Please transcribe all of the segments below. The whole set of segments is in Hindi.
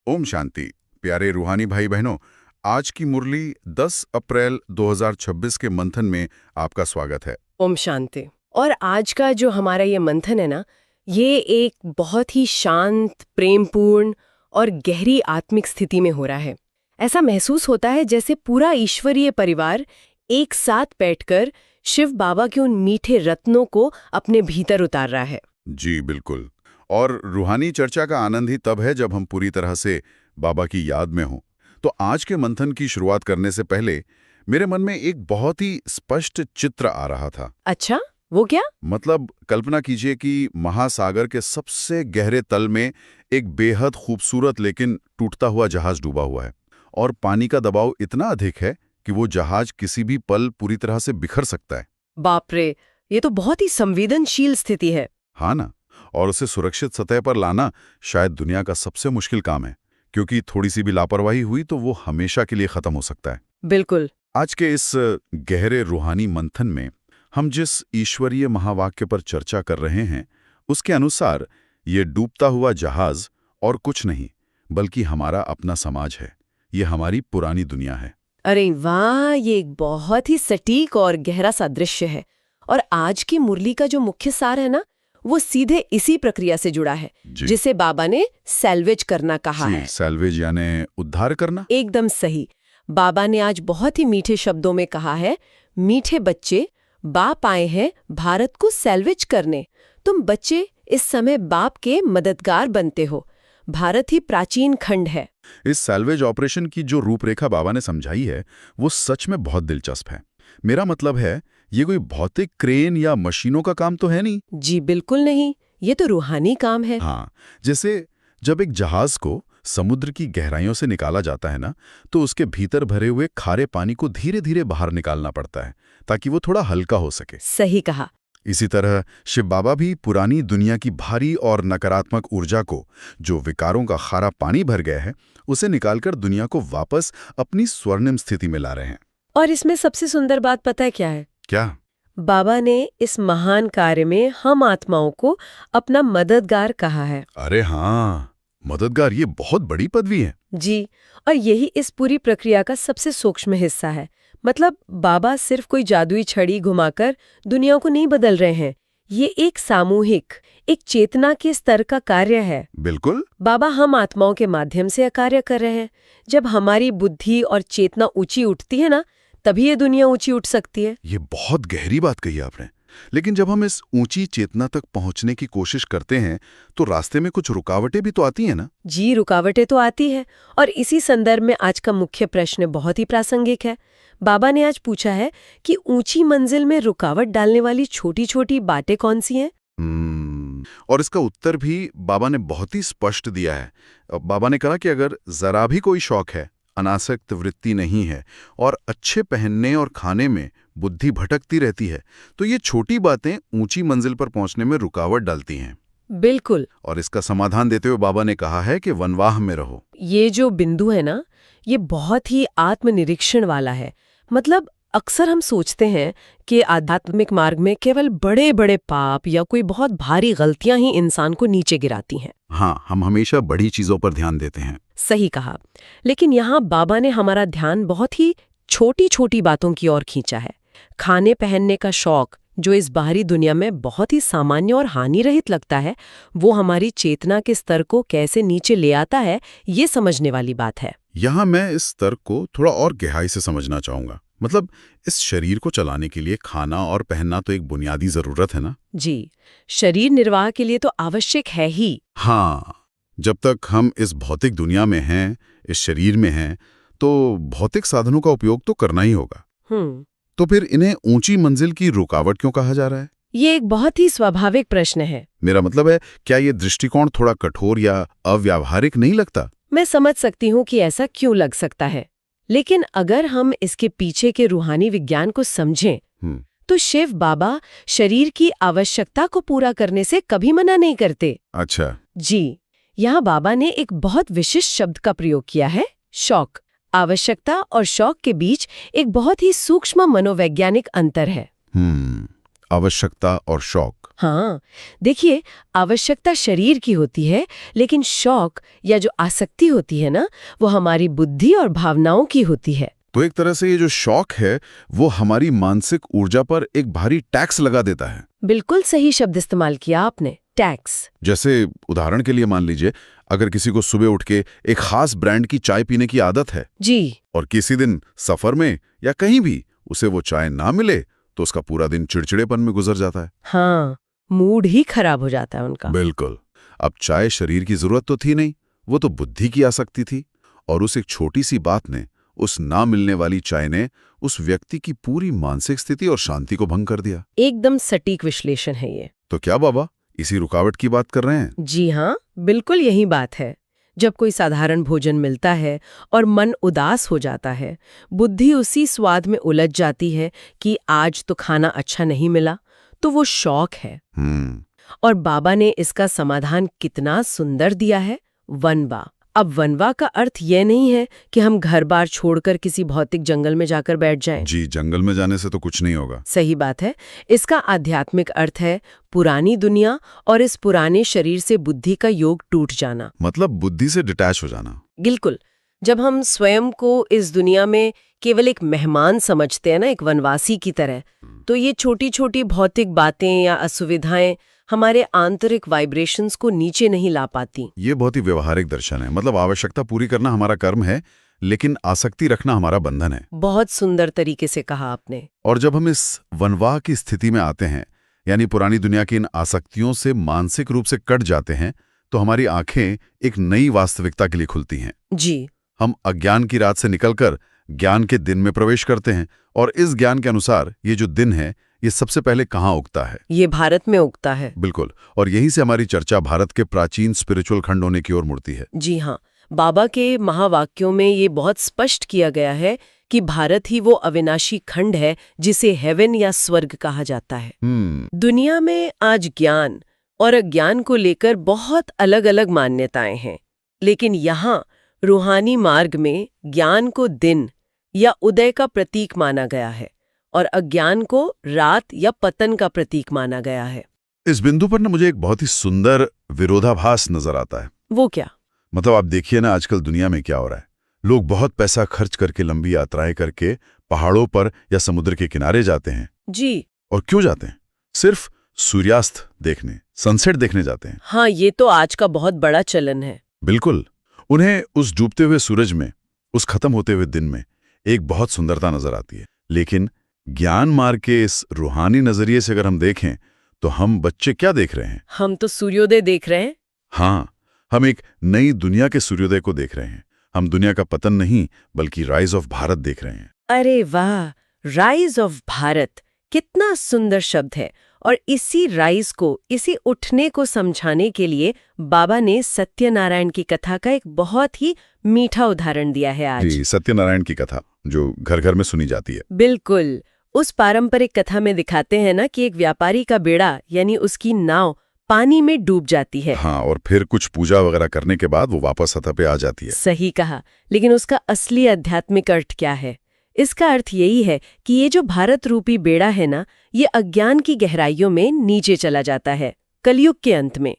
ओम शांति। प्यारे रूहानी भाई बहनों, आज की मुरली 10 अप्रैल 2026 के मंथन में आपका स्वागत है। ओम शांति। और आज का जो हमारा ये मंथन है ना, ये एक बहुत ही शांत, प्रेमपूर्ण और गहरी आत्मिक स्थिति में हो रहा है। ऐसा महसूस होता है जैसे पूरा ईश्वरीय परिवार एक साथ बैठकर शिव बाबा के उन मीठे रत्नों को अपने भीतर उतार रहा है। जी बिल्कुल। और रूहानी चर्चा का आनंद ही तब है जब हम पूरी तरह से बाबा की याद में हों। तो आज के मंथन की शुरुआत करने से पहले मेरे मन में एक बहुत ही स्पष्ट चित्र आ रहा था। अच्छा, वो क्या? मतलब कल्पना कीजिए कि महासागर के सबसे गहरे तल में एक बेहद खूबसूरत लेकिन टूटता हुआ जहाज डूबा हुआ है, और पानी का दबाव इतना अधिक है कि वो जहाज किसी भी पल पूरी तरह से बिखर सकता है। बाप रे, ये तो बहुत ही संवेदनशील स्थिति है। हाँ ना। और उसे सुरक्षित सतह पर लाना शायद दुनिया का सबसे मुश्किल काम है, क्योंकि थोड़ी सी भी लापरवाही हुई तो वो हमेशा के लिए खत्म हो सकता है। बिल्कुल। आज के इस गहरे रूहानी मंथन में हम जिस ईश्वरीय महावाक्य पर चर्चा कर रहे हैं, उसके अनुसार ये डूबता हुआ जहाज और कुछ नहीं बल्कि हमारा अपना समाज है। ये हमारी पुरानी दुनिया है। अरे वाह, ये एक बहुत ही सटीक और गहरा सा दृश्य है। और आज की मुरली का जो मुख्य सार है ना, वो सीधे इसी प्रक्रिया से जुड़ा है, जिसे बाबा ने सैल्वेज करना कहा है। सैल्वेज यानी उद्धार करना। एकदम सही। बाबा ने आज बहुत ही मीठे शब्दों में कहा है, मीठे बच्चे, बाप आए हैं भारत को सैल्वेज करने। तुम बच्चे इस समय बाप के मददगार बनते हो। भारत ही प्राचीन खंड है। इस सैल्वेज ऑपरेशन की जो रूपरेखा बाबा ने समझाई है, वो सच में बहुत दिलचस्प है। मेरा मतलब है, ये कोई भौतिक क्रेन या मशीनों का काम तो है नहीं। जी बिल्कुल नहीं, ये तो रूहानी काम है। हाँ, जैसे जब एक जहाज को समुद्र की गहराइयों से निकाला जाता है ना, तो उसके भीतर भरे हुए खारे पानी को धीरे धीरे बाहर निकालना पड़ता है ताकि वो थोड़ा हल्का हो सके। सही कहा। इसी तरह शिव बाबा भी पुरानी दुनिया की भारी और नकारात्मक ऊर्जा को, जो विकारों का खारा पानी भर गया है, उसे निकालकर दुनिया को वापस अपनी स्वर्णिम स्थिति में ला रहे हैं। और इसमें सबसे सुंदर बात पता है क्या है? क्या? बाबा ने इस महान कार्य में हम आत्माओं को अपना मददगार कहा है। अरे हाँ, मददगार, ये बहुत बड़ी पदवी है। जी, और यही इस पूरी प्रक्रिया का सबसे सूक्ष्म हिस्सा है। मतलब बाबा सिर्फ कोई जादुई छड़ी घुमाकर दुनिया को नहीं बदल रहे हैं। ये एक सामूहिक, एक चेतना के स्तर का कार्य है। बिल्कुल। बाबा हम आत्माओं के माध्यम से कार्य कर रहे हैं। जब हमारी बुद्धि और चेतना ऊंची उठती है ना, तभी ये दुनिया ऊंची उठ सकती है। ये बहुत गहरी बात कही आपने। लेकिन जब हम इस ऊंची चेतना तक पहुंचने की कोशिश करते हैं, तो रास्ते में कुछ रुकावटें भी तो आती हैं ना? जी, रुकावटें तो आती है। और इसी संदर्भ में आज का मुख्य प्रश्न बहुत ही प्रासंगिक है। बाबा ने आज पूछा है कि ऊंची मंजिल में रुकावट डालने वाली छोटी छोटी बातें कौन सी हैं? और इसका उत्तर भी बाबा ने बहुत ही स्पष्ट दिया है। बाबा ने कहा कि अगर जरा भी कोई शौक है, अनासक्त वृत्ति नहीं है और अच्छे पहनने और खाने में बुद्धि भटकती रहती है, तो ये छोटी बातें ऊंची मंजिल पर पहुंचने में रुकावट डालती हैं। बिल्कुल। और इसका समाधान देते हुए बाबा ने कहा है कि वनवाह में रहो। ये जो बिंदु है ना, ये बहुत ही आत्मनिरीक्षण वाला है। मतलब अक्सर हम सोचते हैं कि आध्यात्मिक मार्ग में केवल बड़े बड़े पाप या कोई बहुत भारी गलतियां ही इंसान को नीचे गिराती हैं। हाँ, हम हमेशा बड़ी चीजों पर ध्यान देते हैं। सही कहा। लेकिन यहाँ बाबा ने हमारा ध्यान बहुत ही छोटी छोटी बातों की ओर खींचा है। खाने पहनने का शौक, जो इस बाहरी दुनिया में बहुत ही सामान्य और हानि रहित लगता है, वो हमारी चेतना के स्तर को कैसे नीचे ले आता है, ये समझने वाली बात है। यहाँ मैं इस स्तर को थोड़ा और गहराई से समझना चाहूंगा। मतलब इस शरीर को चलाने के लिए खाना और पहनना तो एक बुनियादी जरूरत है ना? जी, शरीर निर्वाह के लिए तो आवश्यक है ही। हाँ, जब तक हम इस भौतिक दुनिया में हैं, इस शरीर में हैं, तो भौतिक साधनों का उपयोग तो करना ही होगा। तो फिर इन्हें ऊंची मंजिल की रुकावट क्यों कहा जा रहा है? ये एक बहुत ही स्वाभाविक प्रश्न है। मेरा मतलब है, क्या ये दृष्टिकोण थोड़ा कठोर या अव्यावहारिक नहीं लगता? मैं समझ सकती हूँ कि ऐसा क्यों लग सकता है, लेकिन अगर हम इसके पीछे के रूहानी विज्ञान को समझें, तो शिव बाबा शरीर की आवश्यकता को पूरा करने से कभी मना नहीं करते। अच्छा। जी, यहाँ बाबा ने एक बहुत विशिष्ट शब्द का प्रयोग किया है, शौक। आवश्यकता और शौक के बीच एक बहुत ही सूक्ष्म मनोवैज्ञानिक अंतर है। आवश्यकता और शौक। हाँ, देखिए, आवश्यकता शरीर की होती है, लेकिन शौक या जो आसक्ति होती है ना, वो हमारी बुद्धि और भावनाओं की होती है। तो एक तरह से ये जो शौक है वो हमारी मानसिक ऊर्जा पर एक भारी टैक्स लगा देता है। बिल्कुल सही शब्द इस्तेमाल किया आपने, टैक्स। जैसे उदाहरण के लिए मान लीजिए, अगर किसी को सुबह उठ के एक खास ब्रांड की चाय पीने की आदत है जी। और किसी दिन सफर में या कहीं भी उसे वो चाय ना मिले तो उसका पूरा दिन चिड़चिड़ेपन में गुजर जाता है। हाँ, मूड ही खराब हो जाता है उनका। बिल्कुल। अब चाय शरीर की जरूरत तो थी नहीं, वो तो बुद्धि की आसक्ति थी, और उस एक छोटी सी बात ने, उस ना मिलने वाली चाय ने उस व्यक्ति की पूरी मानसिक स्थिति और शांति को भंग कर दिया। एकदम सटीक विश्लेषण है ये। तो क्या बाबा इसी रुकावट की बात कर रहे हैं? जी हाँ, बिल्कुल यही बात है। जब कोई साधारण भोजन मिलता है और मन उदास हो जाता है, बुद्धि उसी स्वाद में उलझ जाती है कि आज तो खाना अच्छा नहीं मिला, तो वो शौक है। और बाबा ने इसका समाधान कितना सुंदर दिया है, वनवा। अब वनवा का अर्थ ये नहीं है कि हम घर बार छोड़कर किसी भौतिक जंगल में जाकर बैठ जाएं। जी, जंगल में जाने से तो कुछ नहीं होगा। सही बात है। इसका आध्यात्मिक अर्थ है पुरानी दुनिया और इस पुराने शरीर से बुद्धि का योग टूट जाना। मतलब बुद्धि से डिटैच हो जाना। बिल्कुल। जब हम स्वयं को इस दुनिया में केवल एक मेहमान समझते हैं ना, एक वनवासी की तरह, तो ये छोटी छोटी भौतिक बातें या असुविधाएं हमारे आंतरिक वाइब्रेशंस को नीचे नहीं ला पाती। ये बहुत ही व्यवहारिक दर्शन है। मतलब आवश्यकता पूरी करना हमारा कर्म है, लेकिन आसक्ति रखना हमारा बंधन है। बहुत सुंदर तरीके से कहा आपने। और जब हम इस वनवाह की स्थिति में आते हैं, यानी पुरानी दुनिया की इन आसक्तियों से मानसिक रूप से कट जाते हैं, तो हमारी आंखें एक नई वास्तविकता के लिए खुलती हैं। जी। हम अज्ञान की रात से निकलकर ज्ञान के दिन में प्रवेश करते हैं, और इस ज्ञान के अनुसार ये जो दिन है, ये सबसे पहले कहाँ उगता है? ये भारत में उगता है। बिल्कुल। और यहीं से हमारी चर्चा भारत के प्राचीन स्पिरिचुअल खंड होने की ओर मुड़ती है। जी हाँ, बाबा के महावाक्यों में ये बहुत स्पष्ट किया गया है कि भारत ही वो अविनाशी खंड है जिसे हेवन या स्वर्ग कहा जाता है। दुनिया में आज ज्ञान और अज्ञान को लेकर बहुत अलग अलग मान्यताएं हैं, लेकिन यहाँ रूहानी मार्ग में ज्ञान को दिन या उदय का प्रतीक माना गया है और अज्ञान को रात या पतन का प्रतीक माना गया है। इस बिंदु पर ना मुझे एक बहुत ही सुंदर विरोधाभास नजर आता है। वो क्या? मतलब आप देखिए ना, आजकल दुनिया में क्या हो रहा है। लोग बहुत पैसा खर्च करके लंबी यात्राएं करके पहाड़ों पर या समुद्र के किनारे जाते हैं। जी। और क्यों जाते हैं? सिर्फ सूर्यास्त देखने, सनसेट देखने जाते हैं। हाँ, ये तो आज का बहुत बड़ा चलन है। बिल्कुल। उन्हें उस डूबते हुए सूरज में, उस खत्म होते हुए दिन में एक बहुत सुंदरता नजर आती है। लेकिन ज्ञान मार्ग के इस रूहानी नजरिए से अगर हम देखें, तो हम बच्चे क्या देख रहे हैं? हम तो सूर्योदय देख रहे हैं। हाँ, हम एक नई दुनिया के सूर्योदय को देख रहे हैं। हम दुनिया का पतन नहीं, बल्कि राइज ऑफ भारत देख रहे हैं। अरे वाह, राइज ऑफ भारत, कितना सुंदर शब्द है। और इसी राइज को, इसी उठने को समझाने के लिए बाबा ने सत्यनारायण की कथा का एक बहुत ही मीठा उदाहरण दिया है आज। जी, सत्यनारायण की कथा जो घर घर में सुनी जाती है। बिल्कुल। उस पारंपरिक कथा में दिखाते हैं ना कि एक व्यापारी का बेड़ा यानी उसकी नाव पानी में डूब जाती है। हाँ, और फिर कुछ पूजा वगैरह करने के बाद वो वापस सतह पे आ जाती है। सही कहा। लेकिन उसका असली आध्यात्मिक अर्थ क्या है? इसका अर्थ यही है कि ये जो भारत रूपी बेड़ा है ना, ये अज्ञान की गहराइयों में नीचे चला जाता है कलयुग के अंत में।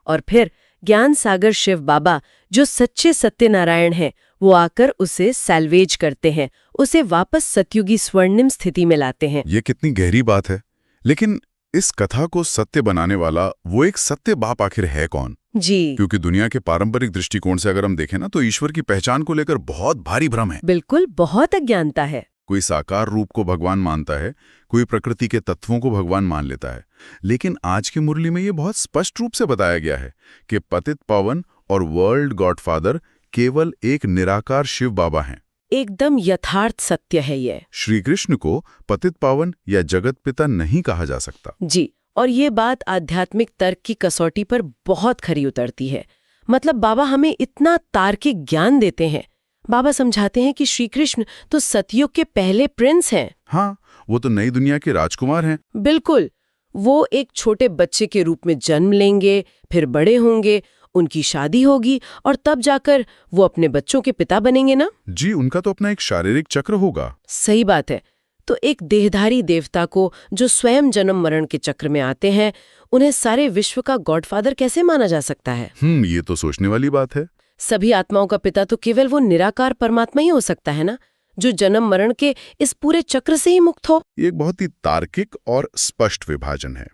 और फिर ज्ञान सागर शिव बाबा, जो सच्चे सत्यनारायण हैं, वो आकर उसे सैल्वेज करते हैं, उसे वापस सतयुगी स्वर्णिम स्थिति में लाते हैं। ये कितनी गहरी बात है। लेकिन इस कथा को सत्य बनाने वाला वो एक सत्य बाप आखिर है कौन? जी। क्योंकि दुनिया के पारंपरिक दृष्टिकोण से अगर हम देखें ना, तो ईश्वर की पहचान को लेकर बहुत भारी भ्रम है। बिल्कुल, बहुत अज्ञानता है। कोई साकार रूप को भगवान मानता है, कोई प्रकृति के तत्वों को भगवान मान लेता है। लेकिन आज की मुरली में ये बहुत स्पष्ट रूप से बताया गया है कि पतित पावन और वर्ल्ड गॉडफादर केवल एक निराकार शिव बाबा हैं। एकदम यथार्थ सत्य है ये। श्री कृष्ण को पतित पावन या जगत पिता नहीं कहा जा सकता। जी। और ये बात आध्यात्मिक तर्क की कसौटी पर बहुत खरी उतरती है। मतलब बाबा हमें इतना तार्किक ज्ञान देते हैं। बाबा समझाते हैं कि श्री कृष्ण तो सतयुग के पहले प्रिंस हैं। हाँ, वो तो नई दुनिया के राजकुमार हैं। बिल्कुल। वो एक छोटे बच्चे के रूप में जन्म लेंगे, फिर बड़े होंगे, उनकी शादी होगी और तब जाकर वो अपने बच्चों के पिता बनेंगे ना। जी, उनका तो अपना एक शारीरिक चक्र होगा। सही बात है। तो एक देहधारी देवता को जो स्वयं जन्म मरण के चक्र में आते हैं, उन्हें सारे विश्व का गॉडफादर कैसे माना जा सकता है? ये तो सोचने वाली बात है। सभी आत्माओं का पिता तो केवल वो निराकार परमात्मा ही हो सकता है ना, जो जन्म मरण के इस पूरे चक्र से ही मुक्त हो। ये एक बहुत ही तार्किक और स्पष्ट विभाजन है।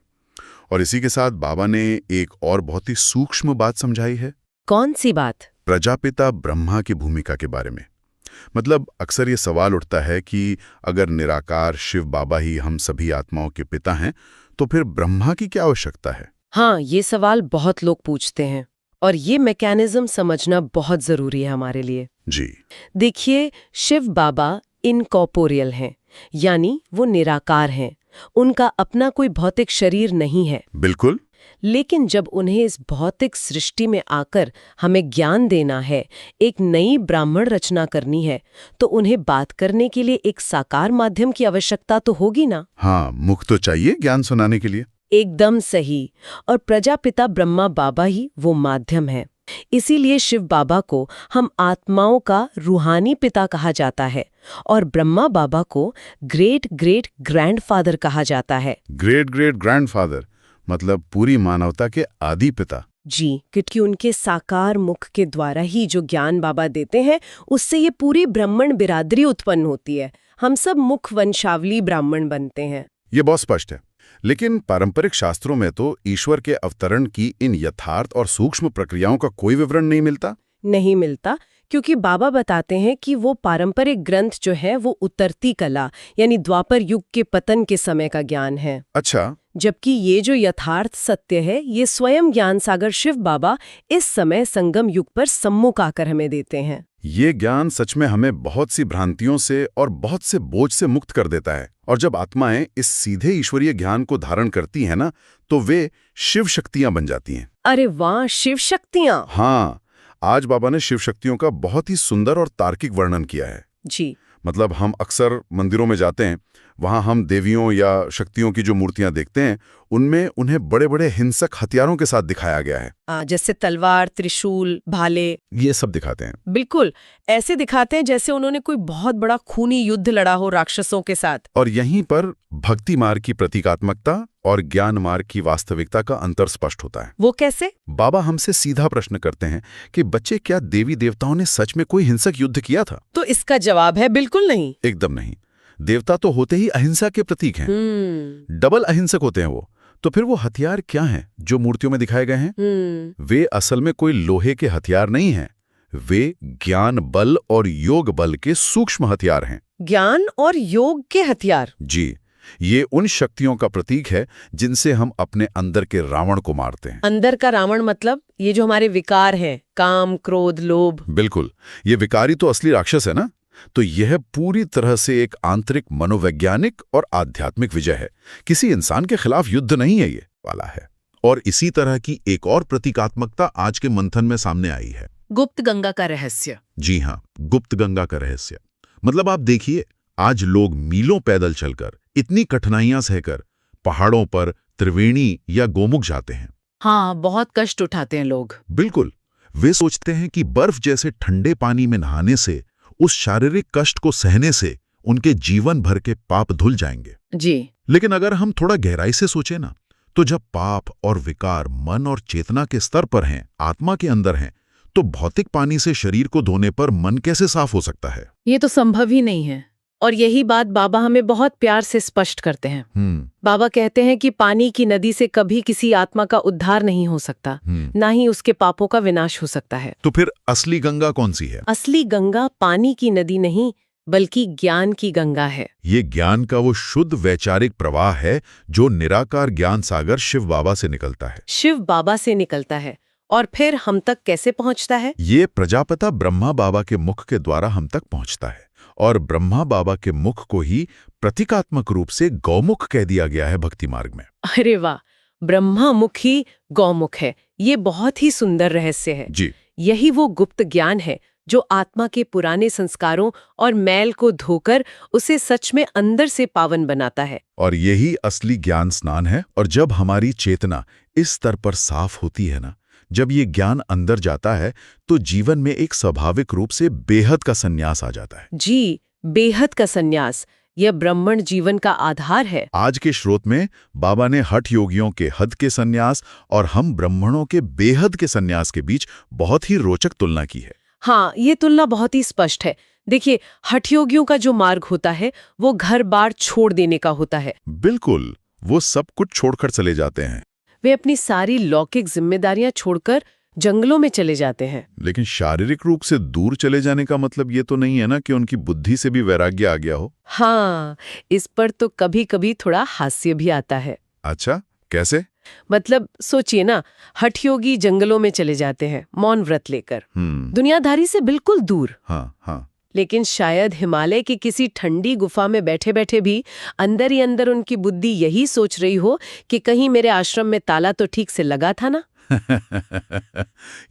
और इसी के साथ बाबा ने एक और बहुत ही सूक्ष्म बात समझाई है। कौन सी बात? प्रजापिता ब्रह्मा की भूमिका के बारे में। मतलब अक्सर ये सवाल उठता है कि अगर निराकार शिव बाबा ही हम सभी आत्माओं के पिता हैं, तो फिर ब्रह्मा की क्या आवश्यकता है? हाँ, ये सवाल बहुत लोग पूछते हैं और ये मैकेनिज्म समझना बहुत जरूरी है हमारे लिए। जी देखिए, शिव बाबा इनकॉर्पोरियल हैं, यानी वो निराकार हैं। उनका अपना कोई भौतिक शरीर नहीं है। बिल्कुल। लेकिन जब उन्हें इस भौतिक सृष्टि में आकर हमें ज्ञान देना है, एक नई ब्राह्मण रचना करनी है, तो उन्हें बात करने के लिए एक साकार माध्यम की आवश्यकता तो होगी ना। हाँ, मुख तो चाहिए ज्ञान सुनाने के लिए। एकदम सही। और प्रजापिता ब्रह्मा बाबा ही वो माध्यम है। इसीलिए शिव बाबा को हम आत्माओं का रूहानी पिता कहा जाता है और ब्रह्मा बाबा को ग्रेट ग्रेट ग्रैंडफादर कहा जाता है। ग्रेट ग्रेट ग्रैंडफादर मतलब पूरी मानवता के आदि पिता। जी, क्योंकि उनके साकार मुख के द्वारा ही जो ज्ञान बाबा देते हैं, उससे ये पूरी ब्राह्मण बिरादरी उत्पन्न होती है। हम सब मुख वंशावली ब्राह्मण बनते हैं। ये बहुत स्पष्ट है। लेकिन पारंपरिक शास्त्रों में तो ईश्वर के अवतरण की इन यथार्थ और सूक्ष्म प्रक्रियाओं का कोई विवरण नहीं मिलता। नहीं मिलता, क्योंकि बाबा बताते हैं कि वो पारंपरिक ग्रंथ जो है वो उतरती कला यानी द्वापर युग के पतन के समय का ज्ञान है। अच्छा। जबकि ये जो यथार्थ सत्य है, ये स्वयं ज्ञान सागर शिव बाबा इस समय संगम युग पर सम्मुख आकर हमें देते हैं। ये ज्ञान सच में हमें बहुत सी भ्रांतियों से और बहुत से बोझ से मुक्त कर देता है। और जब आत्माएं इस सीधे ईश्वरीय ज्ञान को धारण करती हैं ना, तो वे शिव शक्तियां बन जाती हैं। अरे वाह, शिव शक्तियां! हाँ, आज बाबा ने शिव शक्तियों का बहुत ही सुंदर और तार्किक वर्णन किया है। जी। मतलब हम अक्सर मंदिरों में जाते हैं, वहां हम देवियों या शक्तियों की जो मूर्तियां देखते हैं, उनमें उन्हें बड़े बड़े हिंसक हथियारों के साथ दिखाया गया है। जैसे तलवार, त्रिशूल, भाले, ये सब दिखाते हैं। बिल्कुल ऐसे दिखाते हैं जैसे उन्होंने कोई बहुत बड़ा खूनी युद्ध लड़ा हो राक्षसों के साथ। और यहीं पर भक्ति मार्ग की प्रतीकात्मकता और ज्ञान मार्ग की वास्तविकता का अंतर स्पष्ट होता है। वो कैसे? बाबा हमसे सीधा प्रश्न करते हैं कि बच्चे, क्या देवी देवताओं ने सच में कोई हिंसक युद्ध किया था? तो इसका जवाब है बिल्कुल नहीं। एकदम नहीं। देवता तो होते ही अहिंसा के प्रतीक हैं। डबल अहिंसक होते हैं वो। तो फिर वो हथियार क्या हैं जो मूर्तियों में दिखाए गए हैं? वे असल में कोई लोहे के हथियार नहीं हैं। वे ज्ञान बल और योग बल के सूक्ष्म हथियार हैं। ज्ञान और योग के हथियार? जी, ये उन शक्तियों का प्रतीक है जिनसे हम अपने अंदर के रावण को मारते हैं। अंदर का रावण मतलब ये जो हमारे विकार हैं, काम, क्रोध, लोभ। बिल्कुल, ये विकारी तो असली राक्षस है ना। तो यह पूरी तरह से एक आंतरिक मनोवैज्ञानिक और आध्यात्मिक विजय है। किसी इंसान के खिलाफ युद्ध नहीं है, ये वाला है। और इसी तरह की एक और प्रतीकात्मकता आज के मंथन में सामने आई है। गुप्त गंगा का रहस्य। जी हाँ, गुप्त गंगा का रहस्य। मतलब आप देखिए, आज लोग मीलों पैदल चलकर, इतनी कठिनाइयां सहकर पहाड़ों पर त्रिवेणी या गोमुख जाते हैं। हाँ, बहुत कष्ट उठाते हैं लोग। बिल्कुल। वे सोचते हैं कि बर्फ जैसे ठंडे पानी में नहाने से, उस शारीरिक कष्ट को सहने से उनके जीवन भर के पाप धुल जाएंगे। जी। लेकिन अगर हम थोड़ा गहराई से सोचें ना, तो जब पाप और विकार मन और चेतना के स्तर पर हैं, आत्मा के अंदर हैं, तो भौतिक पानी से शरीर को धोने पर मन कैसे साफ हो सकता है? ये तो संभव ही नहीं है। और यही बात बाबा हमें बहुत प्यार से स्पष्ट करते हैं। बाबा कहते हैं कि पानी की नदी से कभी किसी आत्मा का उद्धार नहीं हो सकता, ना ही उसके पापों का विनाश हो सकता है। तो फिर असली गंगा कौन सी है? असली गंगा पानी की नदी नहीं, बल्कि ज्ञान की गंगा है। ये ज्ञान का वो शुद्ध वैचारिक प्रवाह है जो निराकार ज्ञान सागर शिव बाबा से निकलता है। शिव बाबा से निकलता है और फिर हम तक कैसे पहुंचता है? ये प्रजापिता ब्रह्मा बाबा के मुख के द्वारा हम तक पहुंचता है। और ब्रह्मा बाबा के मुख को ही प्रतीकात्मक रूप से गौमुख कह दिया गया है भक्ति मार्ग में। अरे वाह, ब्रह्मा मुख ही गौमुख है। ये बहुत ही सुंदर रहस्य है। जी। यही वो गुप्त ज्ञान है जो आत्मा के पुराने संस्कारों और मैल को धोकर उसे सच में अंदर से पावन बनाता है। और यही असली ज्ञान स्नान है। और जब हमारी चेतना इस स्तर पर साफ होती है ना, जब ये ज्ञान अंदर जाता है, तो जीवन में एक स्वाभाविक रूप से बेहद का संन्यास आ जाता है। जी, बेहद का संन्यास। यह ब्राह्मण जीवन का आधार है। आज के स्रोत में बाबा ने हठ योगियों के हद के संन्यास और हम ब्राह्मणों के बेहद के संन्यास के बीच बहुत ही रोचक तुलना की है। हाँ, ये तुलना बहुत ही स्पष्ट है। देखिए, हठयोगियों का जो मार्ग होता है वो घर बार छोड़ देने का होता है। बिल्कुल, वो सब कुछ छोड़कर चले जाते हैं। वे अपनी सारी लौकिक जिम्मेदारियां छोड़कर जंगलों में चले जाते हैं। लेकिन शारीरिक रूप से दूर चले जाने का मतलब ये तो नहीं है ना कि उनकी बुद्धि से भी वैराग्य आ गया हो। हाँ, इस पर तो कभी कभी थोड़ा हास्य भी आता है। अच्छा, कैसे? मतलब सोचिए ना, हठयोगी जंगलों में चले जाते हैं मौन व्रत लेकर, दुनियादारी से बिल्कुल दूर। हाँ हाँ। लेकिन शायद हिमालय की किसी ठंडी गुफा में बैठे बैठे भी अंदर ही अंदर उनकी बुद्धि यही सोच रही हो कि कहीं मेरे आश्रम में ताला तो ठीक से लगा था ना।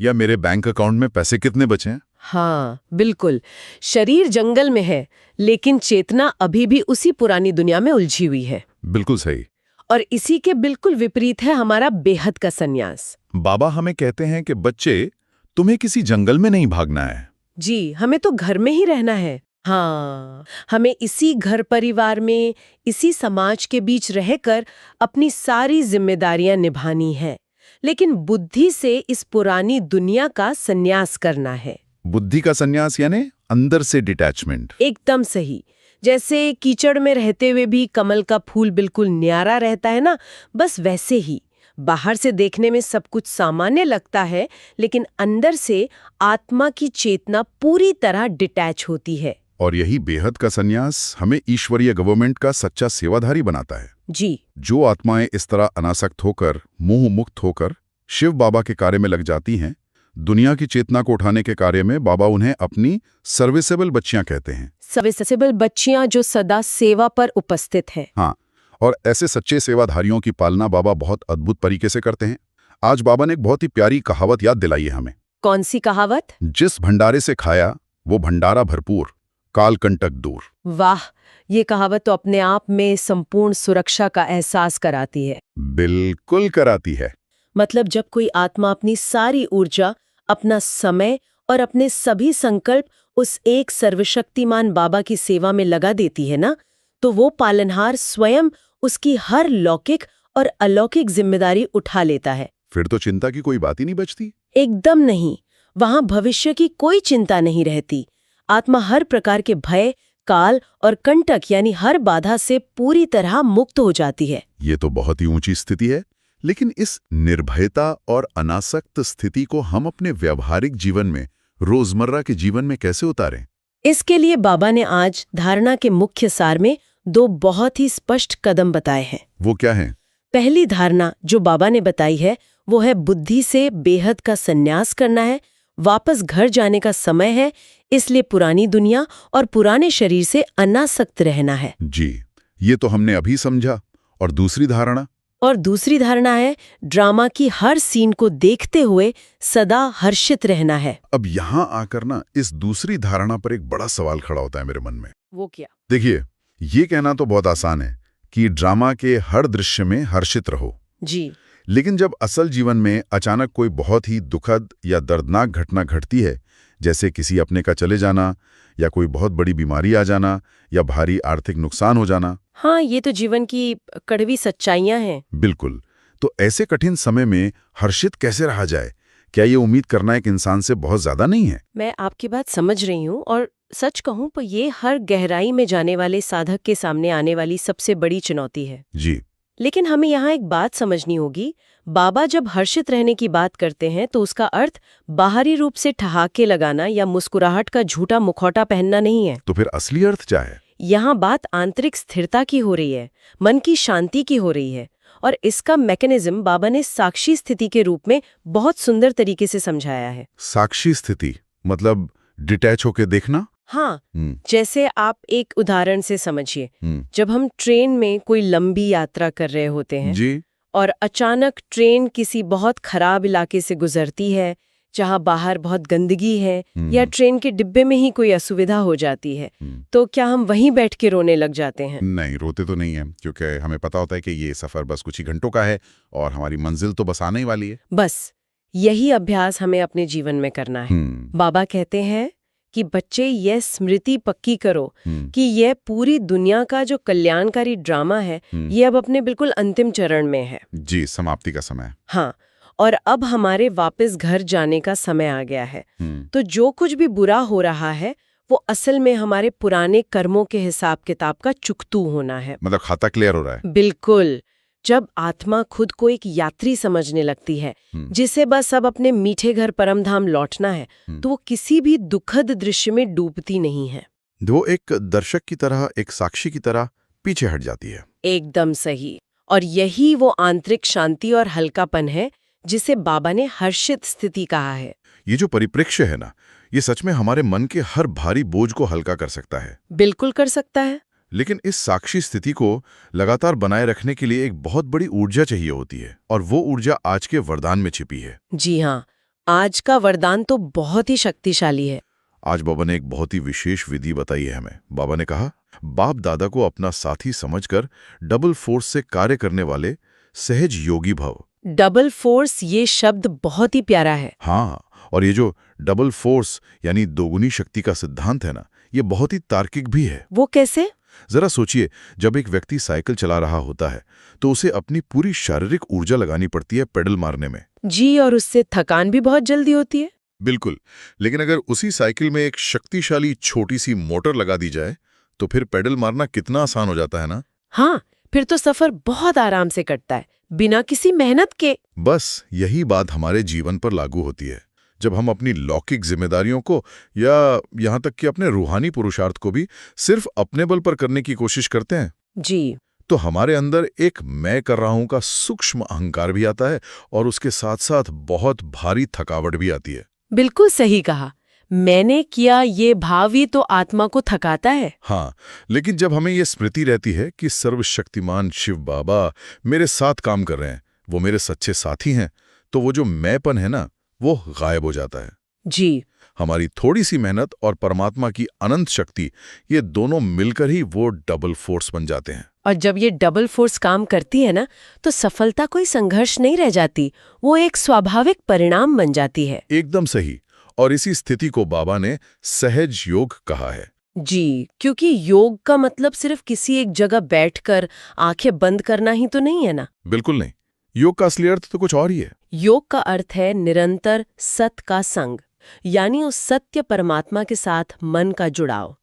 या मेरे बैंक अकाउंट में पैसे कितने बचे हैं। हाँ बिल्कुल, शरीर जंगल में है लेकिन चेतना अभी भी उसी पुरानी दुनिया में उलझी हुई है। बिल्कुल सही। और इसी के बिल्कुल विपरीत है हमारा बेहद का संन्यास। बाबा हमें कहते हैं कि बच्चे, तुम्हें किसी जंगल में नहीं भागना है। जी, हमें तो घर में ही रहना है। हाँ, हमें इसी घर परिवार में, इसी समाज के बीच रहकर अपनी सारी जिम्मेदारियां निभानी है, लेकिन बुद्धि से इस पुरानी दुनिया का संन्यास करना है। बुद्धि का संन्यास यानी अंदर से डिटैचमेंट। एकदम सही। जैसे कीचड़ में रहते हुए भी कमल का फूल बिल्कुल न्यारा रहता है ना, बस वैसे ही बाहर से देखने में सब कुछ सामान्य लगता है, लेकिन अंदर से आत्मा की चेतना पूरी तरह डिटैच होती है। और यही बेहद का संन्यास हमें ईश्वरीय गवर्नमेंट का सच्चा सेवाधारी बनाता है। जी, जो आत्माएं इस तरह अनासक्त होकर, मोह मुक्त होकर शिव बाबा के कार्य में लग जाती हैं, दुनिया की चेतना को उठाने के कार्य में बाबा उन्हें अपनी सर्विसेबल बच्चियां कहते हैं। सर्विसेबल बच्चियां जो सदा सेवा पर उपस्थित हैं। हाँ, और ऐसे सच्चे सेवाधारियों की पालना बाबा बहुत अद्भुत तरीके से करते हैं। आज बाबा ने एक बहुत ही प्यारी कहावत याद दिलाई है हमें। कौन सी कहावत? जिस भंडारे से खाया वो भंडारा भरपूर, काल कंटक दूर। वाह, ये कहावत तो अपने आप में संपूर्ण सुरक्षा का एहसास कराती है। बिल्कुल कराती है। मतलब जब कोई आत्मा अपनी सारी ऊर्जा, अपना समय और अपने सभी संकल्प उस एक सर्वशक्तिमान बाबा की सेवा में लगा देती है ना, तो वो पालनहार स्वयं उसकी हर लौकिक और अलौकिक जिम्मेदारी उठा लेता है। फिर तो चिंता की कोई बात ही नहीं बचती। एकदम नहीं। वहां भविष्य की कोई चिंता नहीं रहती। आत्मा हर प्रकार के भय, काल और कंटक यानी हर बाधा से पूरी तरह मुक्त हो जाती है। ये तो बहुत ही ऊंची स्थिति है। लेकिन इस निर्भयता और अनासक्त स्थिति को हम अपने व्यावहारिक जीवन में, रोजमर्रा के जीवन में कैसे उतारें? इसके लिए बाबा ने आज धारणा के मुख्य सार में 2 बहुत ही स्पष्ट कदम बताए हैं। वो क्या है? पहली धारणा जो बाबा ने बताई है वो है बुद्धि से बेहद का संन्यास करना है, वापस घर जाने का समय है, इसलिए पुरानी दुनिया और पुराने शरीर से अनासक्त रहना है। जी, ये तो हमने अभी समझा। और दूसरी धारणा? और दूसरी धारणा है ड्रामा की हर सीन को देखते हुए सदा हर्षित रहना है। अब यहाँ आकर ना इस दूसरी धारणा पर एक बड़ा सवाल खड़ा होता है मेरे मन में। वो क्या? देखिए, ये कहना तो बहुत आसान है कि ड्रामा के हर दृश्य में हर्षित रहो। जी, लेकिन जब असल जीवन में अचानक कोई बहुत ही दुखद या दर्दनाक घटना घटती है, जैसे किसी अपने का चले जाना या कोई बहुत बड़ी बीमारी आ जाना या भारी आर्थिक नुकसान हो जाना। हाँ, ये तो जीवन की कड़वी सच्चाइयां हैं। बिल्कुल। तो ऐसे कठिन समय में हर्षित कैसे रहा जाए? क्या ये उम्मीद करना एक इंसान से बहुत ज्यादा नहीं है? मैं आपकी बात समझ रही हूँ और सच कहूँ तो ये हर गहराई में जाने वाले साधक के सामने आने वाली सबसे बड़ी चुनौती है। जी। लेकिन हमें यहाँ एक बात समझनी होगी। बाबा जब हर्षित रहने की बात करते हैं तो उसका अर्थ बाहरी रूप से ठहाके लगाना या मुस्कुराहट का झूठा मुखौटा पहनना नहीं है। तो फिर असली अर्थ क्या है? यहाँ बात आंतरिक स्थिरता की हो रही है, मन की शांति की हो रही है। और इसका मैकेनिज्म बाबा ने साक्षी स्थिति के रूप में बहुत सुंदर तरीके से समझाया है। साक्षी स्थिति मतलब डिटैच होके देखना? हाँ, जैसे आप एक उदाहरण से समझिए। जब हम ट्रेन में कोई लंबी यात्रा कर रहे होते हैं जी। और अचानक ट्रेन किसी बहुत खराब इलाके से गुजरती है जहाँ बाहर बहुत गंदगी है या ट्रेन के डिब्बे में ही कोई असुविधा हो जाती है, तो क्या हम वहीं बैठ के रोने लग जाते हैं? नहीं, रोते तो नहीं है, क्योंकि हमें पता होता है कि ये सफर बस कुछ ही घंटों का है और हमारी मंजिल तो बस आने ही वाली है। बस यही अभ्यास हमें अपने जीवन में करना है। बाबा कहते हैं कि बच्चे यह स्मृति पक्की करो हम्म, कि यह पूरी दुनिया का जो कल्याणकारी ड्रामा है ये अब अपने बिल्कुल अंतिम चरण में है। जी, समाप्ति का समय। हाँ, और अब हमारे वापस घर जाने का समय आ गया है। हम्म, तो जो कुछ भी बुरा हो रहा है वो असल में हमारे पुराने कर्मों के हिसाब किताब का चुकतू होना है। मतलब खाता क्लियर हो रहा है। बिल्कुल। जब आत्मा खुद को एक यात्री समझने लगती है जिसे बस अब अपने मीठे घर परमधाम लौटना है, तो वो किसी भी दुखद दृश्य में डूबती नहीं है। वो एक दर्शक की तरह, एक साक्षी की तरह पीछे हट जाती है। एकदम सही। और यही वो आंतरिक शांति और हल्कापन है जिसे बाबा ने हर्षित स्थिति कहा है। ये जो परिप्रेक्ष्य है ना, ये सच में हमारे मन के हर भारी बोझ को हल्का कर सकता है। बिल्कुल कर सकता है। लेकिन इस साक्षी स्थिति को लगातार बनाए रखने के लिए एक बहुत बड़ी ऊर्जा चाहिए होती है, और वो ऊर्जा आज के वरदान में छिपी है। जी हाँ, आज का वरदान तो बहुत ही शक्तिशाली है। आज बाबा ने एक बहुत ही विशेष विधि बताई है हमें। बाबा ने कहा, बाप दादा को अपना साथी समझकर डबल फोर्स से कार्य करने वाले सहज योगी भव। डबल फोर्स, ये शब्द बहुत ही प्यारा है। हाँ, और ये जो डबल फोर्स यानी दोगुनी शक्ति का सिद्धांत है ना, ये बहुत ही तार्किक भी है। वो कैसे? जरा सोचिए, जब एक व्यक्ति साइकिल चला रहा होता है तो उसे अपनी पूरी शारीरिक ऊर्जा लगानी पड़ती है पेडल मारने में। जी, और उससे थकान भी बहुत जल्दी होती है। बिल्कुल। लेकिन अगर उसी साइकिल में एक शक्तिशाली छोटी सी मोटर लगा दी जाए तो फिर पेडल मारना कितना आसान हो जाता है ना। हाँ, फिर तो सफर बहुत आराम से कटता है, बिना किसी मेहनत के। बस यही बात हमारे जीवन पर लागू होती है। जब हम अपनी लौकिक जिम्मेदारियों को या यहाँ तक कि अपने रूहानी पुरुषार्थ को भी सिर्फ अपने बल पर करने की कोशिश करते हैं, जी, तो हमारे अंदर एक मैं कर रहा हूं का सूक्ष्म अहंकार भी आता है, और उसके साथ साथ बहुत भारी थकावट भी आती है। बिल्कुल सही कहा। मैंने किया ये भाव ही तो आत्मा को थकाता है। हाँ, लेकिन जब हमें ये स्मृति रहती है कि सर्वशक्तिमान शिव बाबा मेरे साथ काम कर रहे हैं, वो मेरे सच्चे साथी हैं, तो वो जो मैंपन है ना, वो गायब हो जाता है। जी, हमारी थोड़ी सी मेहनत और परमात्मा की अनंत शक्ति, ये दोनों मिलकर ही वो डबल फोर्स बन जाते हैं। और जब ये डबल फोर्स काम करती है ना, तो सफलता कोई संघर्ष नहीं रह जाती, वो एक स्वाभाविक परिणाम बन जाती है। एकदम सही। और इसी स्थिति को बाबा ने सहज योग कहा है। जी, क्योंकि योग का मतलब सिर्फ किसी एक जगह बैठकर आंखें बंद करना ही तो नहीं है ना। बिल्कुल नहीं। योग का असली अर्थ तो कुछ और ही है। योग का अर्थ है निरंतर सत का संग, यानी उस सत्य परमात्मा के साथ मन का जुड़ाव।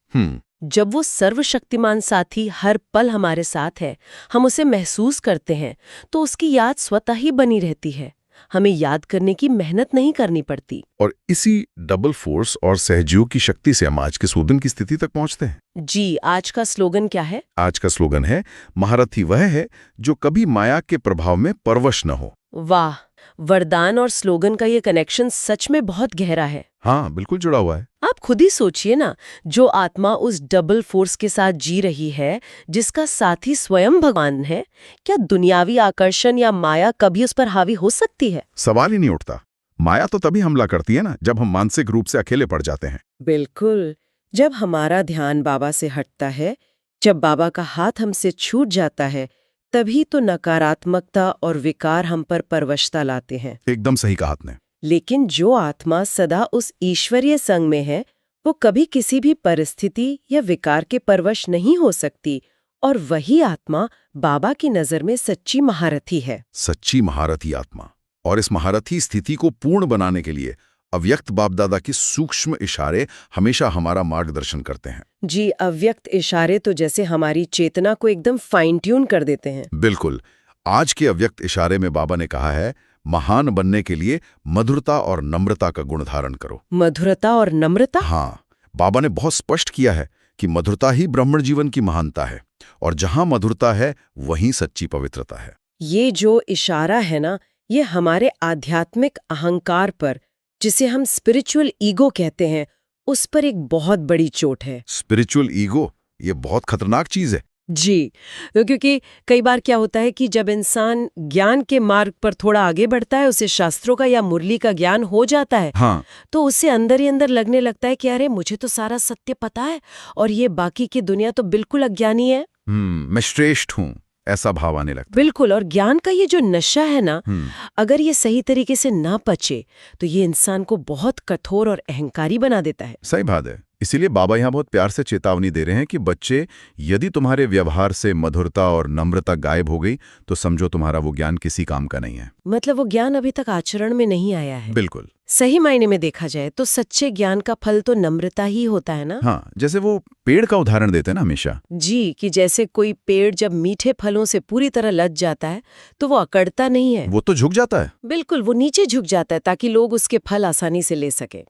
जब वो सर्वशक्तिमान साथी हर पल हमारे साथ है, हम उसे महसूस करते हैं, तो उसकी याद स्वतः ही बनी रहती है। हमें याद करने की मेहनत नहीं करनी पड़ती। और इसी डबल फोर्स और सहयोग की शक्ति से हम आज के सूदन की स्थिति तक पहुंचते हैं। जी, आज का स्लोगन क्या है? आज का स्लोगन है, महारथी वह है जो कभी माया के प्रभाव में परवश न हो। वाह, वरदान और स्लोगन का ये कनेक्शन सच में बहुत गहरा है। हाँ, बिल्कुल जुड़ा हुआ है। आप खुद ही सोचिए ना, जो आत्मा उस डबल फोर्स के साथ जी रही है, जिसका साथी स्वयं भगवान है, क्या दुनियावी आकर्षण या माया कभी उस पर हावी हो सकती है? सवाल ही नहीं उठता। माया तो तभी हमला करती है ना, जब हम मानसिक रूप से अकेले पड़ जाते हैं। बिल्कुल। जब हमारा ध्यान बाबा से हटता है, जब बाबा का हाथ हमसे छूट जाता है, तभी तो नकारात्मकता और विकार हम पर परवशता लाते हैं। एकदम सही कहा आपने। लेकिन जो आत्मा सदा उस ईश्वरीय संग में है, वो कभी किसी भी परिस्थिति या विकार के परवश नहीं हो सकती, और वही आत्मा बाबा की नजर में सच्ची महारथी है। सच्ची महारथी आत्मा। और इस महारथी स्थिति को पूर्ण बनाने के लिए अव्यक्त बाप दादा के सूक्ष्म इशारे हमेशा हमारा मार्गदर्शन करते हैं। जी, अव्यक्त इशारे तो जैसे हमारी चेतना को एकदम फाइन ट्यून कर देते हैं। बिल्कुल। आज के अव्यक्त इशारे में बाबा ने कहा है, महान बनने के लिए मधुरता और नम्रता का गुण धारण करो। मधुरता और नम्रता? हाँ, बाबा ने बहुत स्पष्ट किया है कि मधुरता ही ब्राह्मण जीवन की महानता है, और जहां मधुरता है वहीं सच्ची पवित्रता है। ये जो इशारा है ना, ये हमारे आध्यात्मिक अहंकार पर, जिसे हम स्पिरिचुअल ईगो कहते हैं, उस पर एक बहुत बड़ी चोट है। स्पिरिचुअल ईगो, ये बहुत खतरनाक चीज है। जी, क्योंकि कई बार क्या होता है कि जब इंसान ज्ञान के मार्ग पर थोड़ा आगे बढ़ता है, उसे शास्त्रों का या मुरली का ज्ञान हो जाता है, हाँ, तो उससे अंदर ही अंदर लगने लगता है कि अरे मुझे तो सारा सत्य पता है और ये बाकी की दुनिया तो बिल्कुल अज्ञानी है। मैं श्रेष्ठ हूँ। ऐसा भाव आने लगता बिल्कुल। और ज्ञान का ये जो नशा है ना, है। अगर ये सही तरीके से ना पचे तो ये इंसान को बहुत कठोर और अहंकारी बना देता है। सही बात है। इसीलिए बाबा यहाँ बहुत प्यार से चेतावनी दे रहे हैं कि बच्चे, यदि तुम्हारे व्यवहार से मधुरता और नम्रता गायब हो गई तो समझो तुम्हारा वो ज्ञान किसी काम का नहीं है। मतलब वो ज्ञान अभी तक आचरण में नहीं आया है। बिल्कुल। सही मायने में देखा जाए तो सच्चे ज्ञान का फल तो नम्रता ही होता है ना। हाँ, जैसे वो पेड़ का उदाहरण देते हैं ना हमेशा। जी, कि जैसे कोई पेड़ जब मीठे फलों से पूरी तरह लद जाता है तो वो अकड़ता नहीं है। वो तो झुक जाता है। बिल्कुल, वो नीचे झुक जाता है ताकि लोग उसके फल आसानी से ले सके।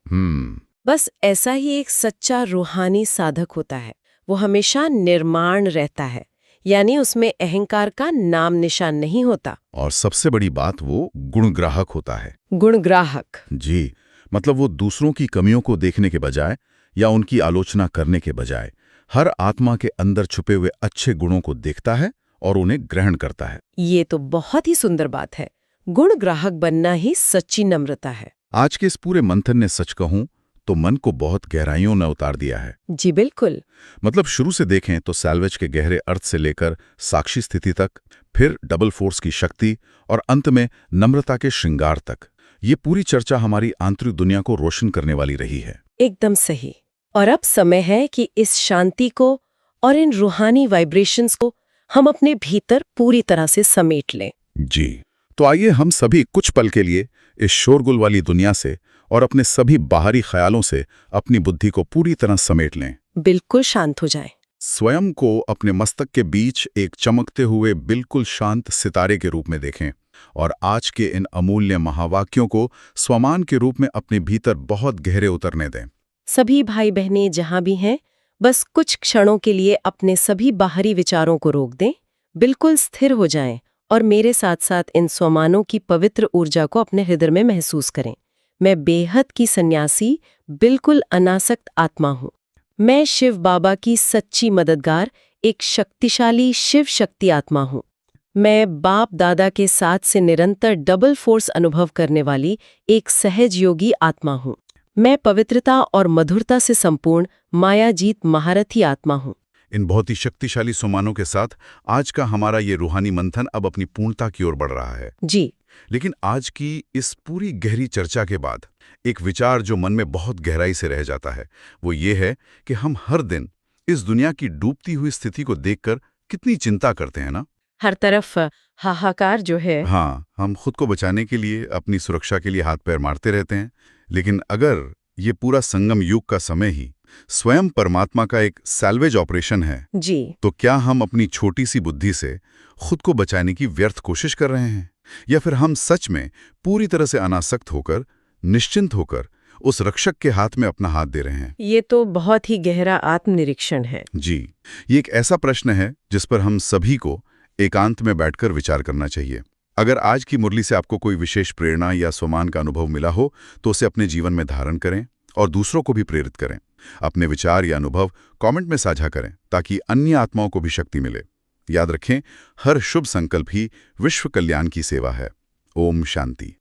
बस ऐसा ही एक सच्चा रूहानी साधक होता है। वो हमेशा निर्माण रहता है, यानी उसमें अहंकार का नाम निशान नहीं होता। और सबसे बड़ी बात, वो गुणग्राहक होता है। गुणग्राहक? जी, मतलब वो दूसरों की कमियों को देखने के बजाय या उनकी आलोचना करने के बजाय हर आत्मा के अंदर छुपे हुए अच्छे गुणों को देखता है और उन्हें ग्रहण करता है। ये तो बहुत ही सुंदर बात है। गुणग्राहक बनना ही सच्ची नम्रता है। आज के इस पूरे मंथन ने, सच कहूं तो, मन को बहुत गहराइयों में उतार दिया है। जी बिल्कुल। मतलब शुरू से देखें तो सैल्वेज के गहरे अर्थ से लेकर साक्षी स्थिति तक, फिर डबल फोर्स की शक्ति और अंत में नम्रता के श्रृंगार तक, ये पूरी चर्चा हमारी आंतरिक दुनिया को रोशन करने वाली रही है। एकदम सही। और अब समय है कि इस शांति को और इन रूहानी वाइब्रेशंस को हम अपने भीतर पूरी तरह से समेट लें। जी, तो आइए हम सभी कुछ पल के लिए इस शोरगुल वाली दुनिया से और अपने सभी बाहरी ख्यालों से अपनी बुद्धि को पूरी तरह समेट लें। बिल्कुल शांत हो जाएं। स्वयं को अपने मस्तक के बीच एक चमकते हुए बिल्कुल शांत सितारे के रूप में देखें और आज के इन अमूल्य महावाक्यों को स्वमान के रूप में अपने भीतर बहुत गहरे उतरने दें। सभी भाई बहनें जहां भी हैं, बस कुछ क्षणों के लिए अपने सभी बाहरी विचारों को रोक दें, बिल्कुल स्थिर हो जाएं और मेरे साथ साथ इन स्वमानों की पवित्र ऊर्जा को अपने हृदय में महसूस करें। मैं बेहद की सन्यासी, बिल्कुल अनासक्त आत्मा हूँ। मैं शिव बाबा की सच्ची मददगार, एक शक्तिशाली शिव शक्ति आत्मा हूँ। मैं बाप दादा के साथ से निरंतर डबल फोर्स अनुभव करने वाली एक सहज योगी आत्मा हूँ। मैं पवित्रता और मधुरता से संपूर्ण मायाजीत महारथी आत्मा हूँ। इन बहुत ही शक्तिशाली सुमानों के साथ आज का हमारा ये रूहानी मंथन अब अपनी पूर्णता की ओर बढ़ रहा है। जी। लेकिन आज की इस पूरी गहरी चर्चा के बाद एक विचार जो मन में बहुत गहराई से रह जाता है, वो ये है कि हम हर दिन इस दुनिया की डूबती हुई स्थिति को देखकर कितनी चिंता करते हैं ना। हर तरफ हाहाकार जो है। हाँ, हम खुद को बचाने के लिए, अपनी सुरक्षा के लिए हाथ पैर मारते रहते हैं। लेकिन अगर ये पूरा संगम युग का समय ही स्वयं परमात्मा का एक सैल्वेज ऑपरेशन है जी, तो क्या हम अपनी छोटी सी बुद्धि से खुद को बचाने की व्यर्थ कोशिश कर रहे हैं, या फिर हम सच में पूरी तरह से अनासक्त होकर, निश्चिंत होकर उस रक्षक के हाथ में अपना हाथ दे रहे हैं? ये तो बहुत ही गहरा आत्मनिरीक्षण है। जी, ये एक ऐसा प्रश्न है जिस पर हम सभी को एकांत में बैठकर विचार करना चाहिए। अगर आज की मुरली से आपको कोई विशेष प्रेरणा या स्वमान का अनुभव मिला हो तो उसे अपने जीवन में धारण करें और दूसरों को भी प्रेरित करें। अपने विचार या अनुभव कमेंट में साझा करें ताकि अन्य आत्माओं को भी शक्ति मिले। याद रखें, हर शुभ संकल्प ही विश्व कल्याण की सेवा है। ओम शांति।